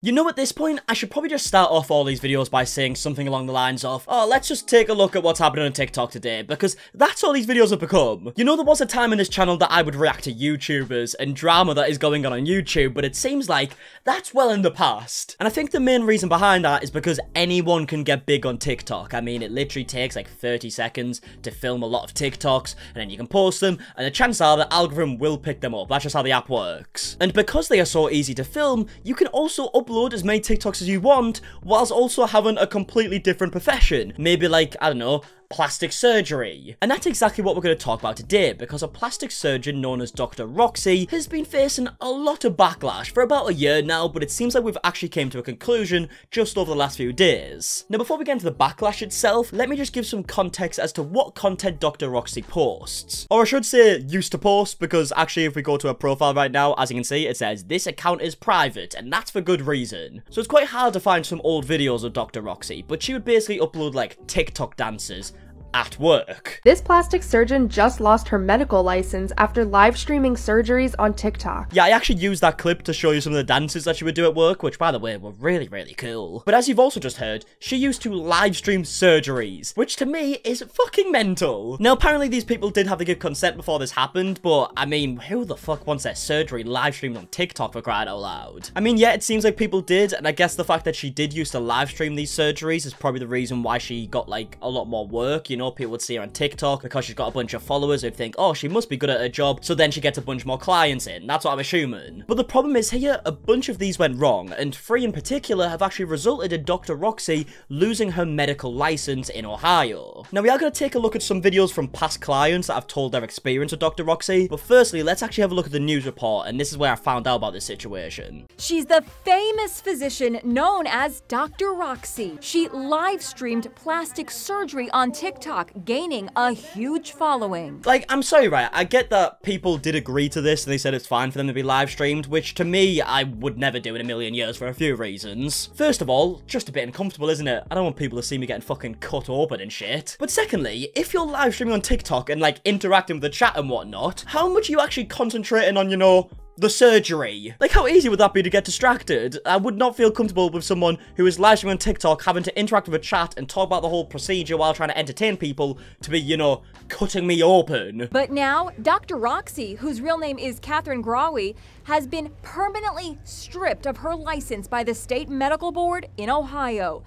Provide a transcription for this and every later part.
You know, at this point, I should probably just start off all these videos by saying something along the lines of, oh, let's just take a look at what's happening on TikTok today, because that's all these videos have become. You know, there was a time in this channel that I would react to YouTubers and drama that is going on YouTube, but it seems like that's well in the past. And I think the main reason behind that is because anyone can get big on TikTok. I mean, it literally takes like 30 seconds to film a lot of TikToks, and then you can post them, and the chances are the algorithm will pick them up. That's just how the app works. And because they are so easy to film, you can also upload as many TikToks as you want, whilst also having a completely different profession. Maybe like, I don't know, plastic surgery. And that's exactly what we're going to talk about today, because a plastic surgeon known as Dr. Roxy has been facing a lot of backlash for about a year now, but it seems like we've actually came to a conclusion just over the last few days. Now, before we get into the backlash itself, let me just give some context as to what content Dr. Roxy posts. Or I should say, used to post, because actually if we go to her profile right now, as you can see, it says, this account is private, and that's for good reason. So it's quite hard to find some old videos of Dr. Roxy, but she would basically upload like TikTok dances at work. This plastic surgeon just lost her medical license after live streaming surgeries on TikTok. Yeah, I actually used that clip to show you some of the dances that she would do at work, which by the way were really, really cool. But as you've also just heard, she used to live stream surgeries, which to me is fucking mental. Now apparently these people did have to give consent before this happened, but I mean, who the fuck wants their surgery live streamed on TikTok, for crying out loud? I mean, yeah, it seems like people did, and I guess the fact that she did used to live stream these surgeries is probably the reason why she got like a lot more work. You know, people would see her on TikTok because she's got a bunch of followers who'd think, oh, she must be good at her job, so then she gets a bunch more clients in. That's what I'm assuming. But the problem is here, a bunch of these went wrong, and 3 in particular have actually resulted in Dr. Roxy losing her medical license in Ohio. Now, we are going to take a look at some videos from past clients that have told their experience with Dr. Roxy, but firstly, let's actually have a look at the news report, and this is where I found out about this situation. She's the famous physician known as Dr. Roxy. She live streamed plastic surgery on TikTok, gaining a huge following. Like, I'm sorry, right? I get that people did agree to this and they said it's fine for them to be live streamed, which to me, I would never do in a million years for a few reasons. First of all, just a bit uncomfortable, isn't it? I don't want people to see me getting fucking cut open and shit. But secondly, if you're live streaming on TikTok and like interacting with the chat and whatnot, how much are you actually concentrating on, you know, the surgery? Like, how easy would that be to get distracted? I would not feel comfortable with someone who is live streaming on TikTok having to interact with a chat and talk about the whole procedure while trying to entertain people to be, you know, cutting me open. But now, Dr. Roxy, whose real name is Catherine Grawy, has been permanently stripped of her license by the state medical board in Ohio.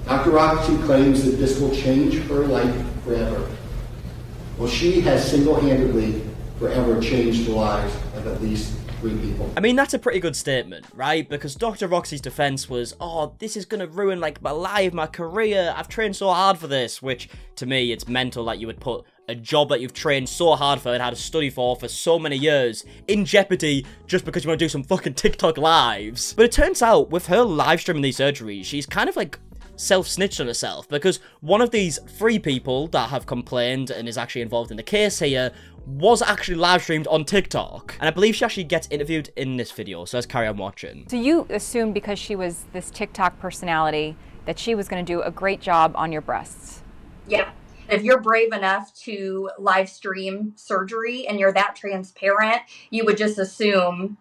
Dr. Roxy claims that this will change her life forever. Well, she has single-handedly forever changed the lives of at least 3 people. I mean, that's a pretty good statement, right? Because Dr. Roxy's defense was, oh, this is gonna ruin, like, my life, my career. I've trained so hard for this, which, to me, it's mental that you would put a job that you've trained so hard for and had to study for so many years in jeopardy just because you want to do some fucking TikTok lives. But it turns out, with her live streaming these surgeries, she's kind of, like, self-snitched on herself, because one of these 3 people that have complained and is actually involved in the case here was actually live streamed on TikTok. And I believe she actually gets interviewed in this video, so let's carry on watching. So you assumed because she was this TikTok personality that she was going to do a great job on your breasts? Yeah. If you're brave enough to live stream surgery and you're that transparent, you would just assume,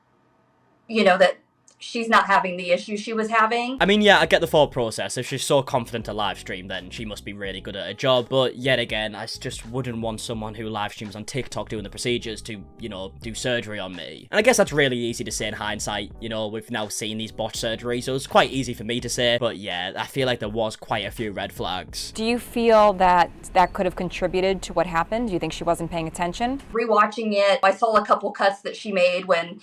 you know, that she's not having the issue she was having. I mean, yeah, I get the thought process. If she's so confident to live stream, then she must be really good at her job. But yet again, I just wouldn't want someone who live streams on TikTok doing the procedures to, you know, do surgery on me. And I guess that's really easy to say in hindsight. You know, we've now seen these botched surgeries, so it's quite easy for me to say. But yeah, I feel like there was quite a few red flags. Do you feel that that could have contributed to what happened? Do you think she wasn't paying attention? Rewatching it, I saw a couple cuts that she made when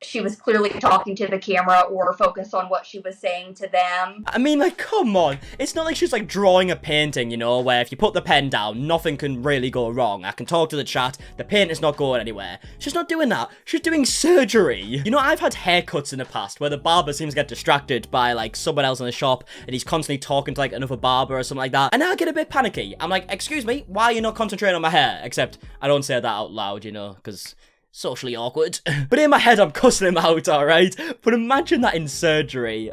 she was clearly talking to the camera or focused on what she was saying to them. I mean, like, come on. It's not like she's, like, drawing a painting, you know, where if you put the pen down, nothing can really go wrong. I can talk to the chat, the paint is not going anywhere. She's not doing that. She's doing surgery. You know, I've had haircuts in the past where the barber seems to get distracted by, like, someone else in the shop, and he's constantly talking to, like, another barber or something like that. And I get a bit panicky. I'm like, excuse me, why are you not concentrating on my hair? Except, I don't say that out loud, you know, because socially awkward. But in my head, I'm cussing him out, alright? But imagine that in surgery.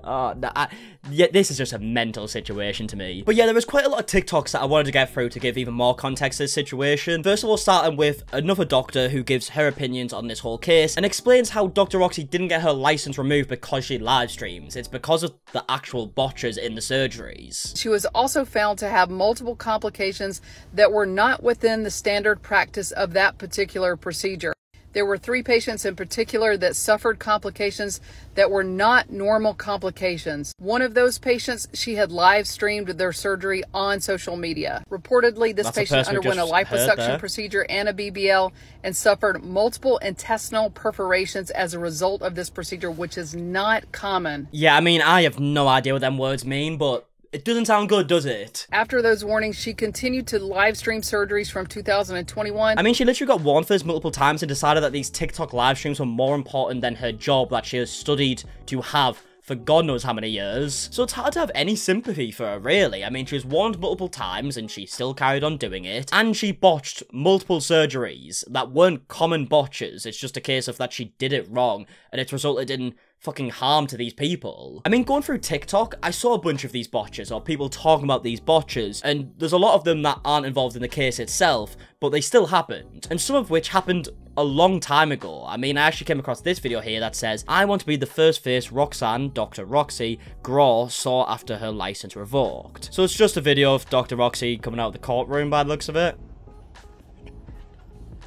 Yeah, this is just a mental situation to me. But yeah, there was quite a lot of TikToks that I wanted to get through to give even more context to this situation. First of all, starting with another doctor who gives her opinions on this whole case and explains how Dr. Roxy didn't get her license removed because she live streams. It's because of the actual botches in the surgeries. She was also found to have multiple complications that were not within the standard practice of that particular procedure. There were 3 patients in particular that suffered complications that were not normal complications. One of those patients, she had live streamed their surgery on social media. Reportedly, this patient underwent a liposuction procedure and a BBL and suffered multiple intestinal perforations as a result of this procedure, which is not common. Yeah, I mean, I have no idea what them words mean, but it doesn't sound good, does it? After those warnings, she continued to live stream surgeries from 2021. I mean, she literally got warned for this multiple times and decided that these TikTok live streams were more important than her job that she has studied to have for God knows how many years. So it's hard to have any sympathy for her, really. I mean, she was warned multiple times and she still carried on doing it. And she botched multiple surgeries that weren't common botches. It's just a case of that she did it wrong and it's resulted in fucking harm to these people. I mean, going through TikTok, I saw a bunch of these botches, or people talking about these botches, and there's a lot of them that aren't involved in the case itself, but they still happened, and some of which happened a long time ago. I mean, I actually came across this video here that says, I want to be the first face Roxanne, Dr. Roxy, Graw saw after her license revoked. So it's just a video of Dr. Roxy coming out of the courtroom by the looks of it.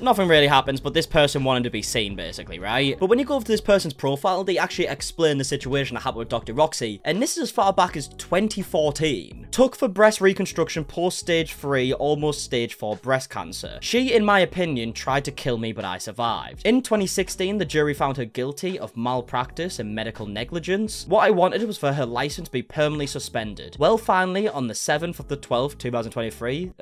Nothing really happens, but this person wanted to be seen, basically, right? But when you go over to this person's profile, they actually explain the situation that happened with Dr. Roxy, and this is as far back as 2014. Took for breast reconstruction post-stage 3, almost stage 4 breast cancer. She, in my opinion, tried to kill me, but I survived. In 2016, the jury found her guilty of malpractice and medical negligence. What I wanted was for her license to be permanently suspended. Well, finally, on the 7th of the 12th, 2023...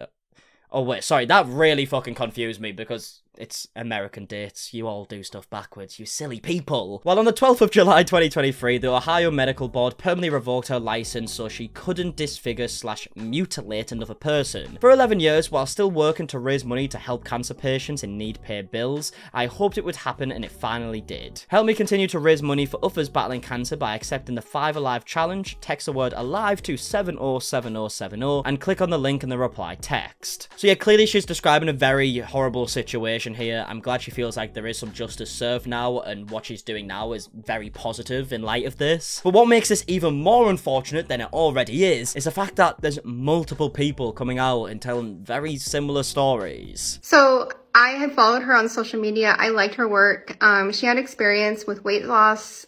Oh, wait, sorry, that really fucking confused me because it's American dates. You all do stuff backwards, you silly people. Well, on the 12th of July 2023, the Ohio Medical Board permanently revoked her license so she couldn't disfigure/mutilate another person. For 11 years, while still working to raise money to help cancer patients in need pay bills, I hoped it would happen and it finally did. Help me continue to raise money for others battling cancer by accepting the 5 Alive challenge, text the word ALIVE to 707070 and click on the link in the reply text. So yeah, clearly she's describing a very horrible situation here. I'm glad she feels like there is some justice served now, and what she's doing now is very positive in light of this. But what makes this even more unfortunate than it already is the fact that there's multiple people coming out and telling very similar stories. So I had followed her on social media. I liked her work. She had experience with weight loss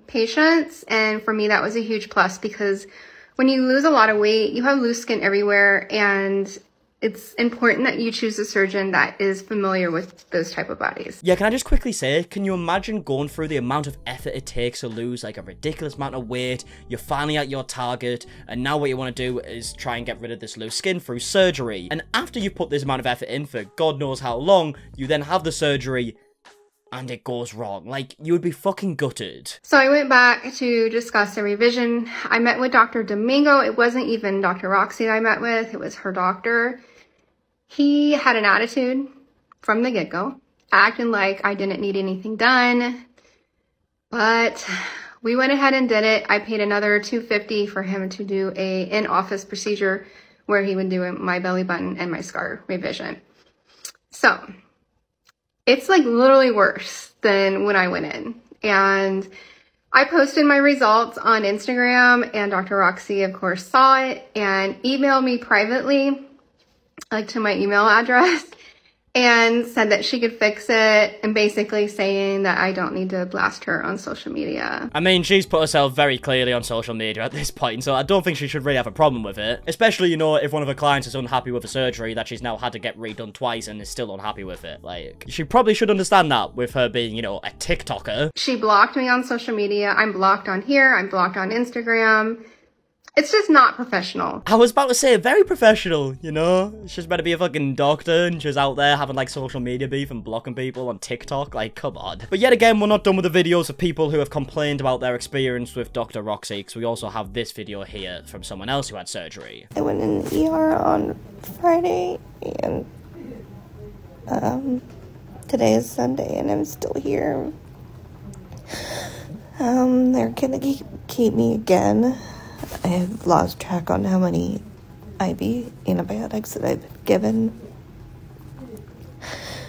patients, and for me that was a huge plus because when you lose a lot of weight, you have loose skin everywhere, and it's important that you choose a surgeon that is familiar with those type of bodies. Yeah, can I just quickly say, can you imagine going through the amount of effort it takes to lose like a ridiculous amount of weight? You're finally at your target, and now what you want to do is try and get rid of this loose skin through surgery. And after you've put this amount of effort in for God knows how long, you then have the surgery and it goes wrong. Like, you would be fucking gutted. So I went back to discuss a revision. I met with Dr. Domingo. It wasn't even Dr. Roxy that I met with. It was her doctor. He had an attitude from the get-go, acting like I didn't need anything done. But we went ahead and did it. I paid another $250 for him to do a in-office procedure where he would do my belly button and my scar revision. So it's like literally worse than when I went in. And I posted my results on Instagram, and Dr. Roxy, of course, saw it and emailed me privately, like to my email address, and said that she could fix it, and basically saying that I don't need to blast her on social media. I mean, she's put herself very clearly on social media at this point, so I don't think she should really have a problem with it. Especially, you know, if one of her clients is unhappy with a surgery that she's now had to get redone twice and is still unhappy with it. Like, she probably should understand that with her being, you know, a TikToker. She blocked me on social media. I'm blocked on here. I'm blocked on Instagram. It's just not professional. I was about to say, very professional, you know? She's better be a fucking doctor, and she's out there having, like, social media beef and blocking people on TikTok. Like, come on. But yet again, we're not done with the videos of people who have complained about their experience with Dr. Roxy, because we also have this video here from someone else who had surgery. I went in the ER on Friday, and Today is Sunday and I'm still here. They're gonna keep me again. I have lost track on how many IV antibiotics that I've been given.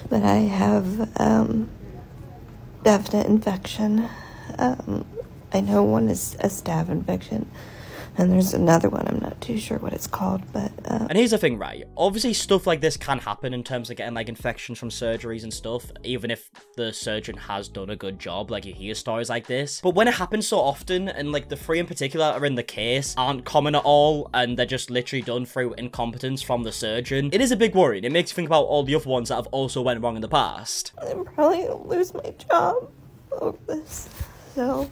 But I have definite infection. I know one is a staph infection, and there's another one, I'm not too sure what it's called, but... And here's the thing, right? Obviously, stuff like this can happen in terms of getting, like, infections from surgeries and stuff, even if the surgeon has done a good job, like, you hear stories like this. But when it happens so often, and, like, the 3 in particular that are in the case aren't common at all, and they're just literally done through incompetence from the surgeon, it is a big worry, and it makes you think about all the other ones that have also went wrong in the past. I'm probably gonna lose my job over this, so...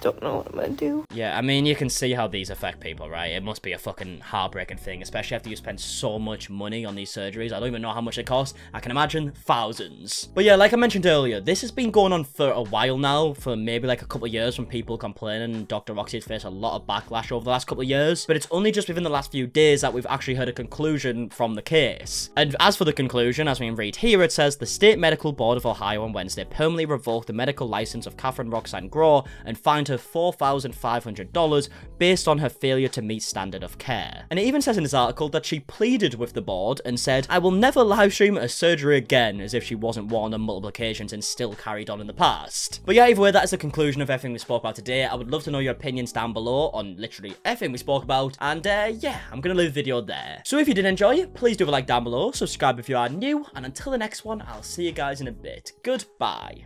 don't know what I'm gonna do. Yeah, I mean, you can see how these affect people, right? It must be a fucking heartbreaking thing, especially after you spend so much money on these surgeries. I don't even know how much they cost. I can imagine thousands. But yeah, like I mentioned earlier, this has been going on for a while now, for maybe like a couple of years from people complaining. Dr. Roxy has faced a lot of backlash over the last couple of years, but it's only just within the last few days that we've actually heard a conclusion from the case. And as for the conclusion, as we can read here, it says, the State Medical Board of Ohio on Wednesday permanently revoked the medical license of Catherine Roxanne Groh and fined her $4,500 based on her failure to meet standard of care. And it even says in this article that she pleaded with the board and said, I will never livestream a surgery again, as if she wasn't warned on multiple occasions and still carried on in the past. But yeah, either way, that is the conclusion of everything we spoke about today. I would love to know your opinions down below on literally everything we spoke about, and yeah, I'm gonna leave the video there. So if you did enjoy it, please do a like down below, subscribe if you are new, and until the next one, I'll see you guys in a bit. Goodbye.